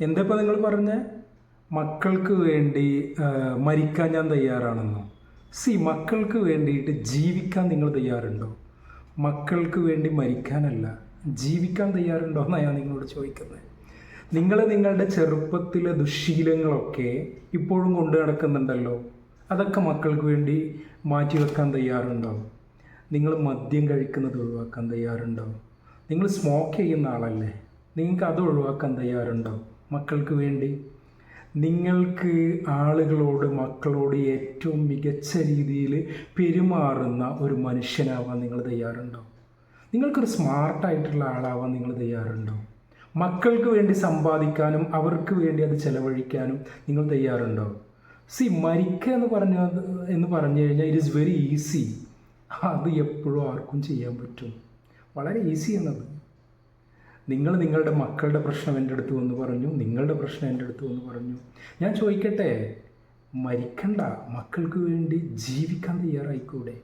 എന്താ ഇപ്പം നിങ്ങൾ പറഞ്ഞ മക്കൾക്ക് വേണ്ടി മരിക്കാൻ ഞാൻ തയ്യാറാണെന്നോ? മക്കൾക്ക് വേണ്ടിയിട്ട് ജീവിക്കാൻ നിങ്ങൾ തയ്യാറുണ്ടോ? മക്കൾക്ക് വേണ്ടി മരിക്കാനല്ല, ജീവിക്കാൻ തയ്യാറുണ്ടോ എന്നാണ് ഞാൻ നിങ്ങളോട് ചോദിക്കുന്നത്. നിങ്ങൾ നിങ്ങളുടെ ചെറുപ്പത്തിലെ ദുശ്ശീലങ്ങളൊക്കെ ഇപ്പോഴും കൊണ്ടു നടക്കുന്നുണ്ടല്ലോ. അതൊക്കെ മക്കൾക്ക് വേണ്ടി മാറ്റിവെക്കാൻ തയ്യാറുണ്ടോ? നിങ്ങൾ മദ്യം കഴിക്കുന്നത് ഒഴിവാക്കാൻ തയ്യാറുണ്ടോ? നിങ്ങൾ സ്മോക്ക് ചെയ്യുന്ന ആളല്ലേ, നിങ്ങൾക്ക് അത് ഒഴിവാക്കാൻ തയ്യാറുണ്ടോ മക്കൾക്ക് വേണ്ടി? നിങ്ങൾക്ക് ആളുകളോട്, മക്കളോട് ഏറ്റവും മികച്ച രീതിയിൽ പെരുമാറുന്ന ഒരു മനുഷ്യനാവാൻ നിങ്ങൾ തയ്യാറുണ്ടോ? നിങ്ങൾക്കൊരു സ്മാർട്ടായിട്ടുള്ള ആളാവാൻ നിങ്ങൾ തയ്യാറുണ്ടോ? മക്കൾക്ക് വേണ്ടി സമ്പാദിക്കാനും അവർക്ക് വേണ്ടി അത് ചെലവഴിക്കാനും നിങ്ങൾ തയ്യാറുണ്ടോ? മരിക്കുക എന്ന് പറഞ്ഞു കഴിഞ്ഞാൽ ഇറ്റ് ഈസ് വെരി ഈസി. അത് എപ്പോഴും ആർക്കും ചെയ്യാൻ പറ്റും, വളരെ ഈസി എന്നത്. നിങ്ങൾ നിങ്ങളുടെ മക്കളുടെ പ്രശ്നം എൻ്റെ അടുത്ത് വന്ന് പറഞ്ഞു, നിങ്ങളുടെ പ്രശ്നം എൻ്റെ അടുത്ത് വന്ന് പറഞ്ഞു. ഞാൻ ചോദിക്കട്ടെ, മരിക്കണ്ട, മക്കൾക്ക് വേണ്ടി ജീവിക്കാൻ തയ്യാറായിക്കൂടെ?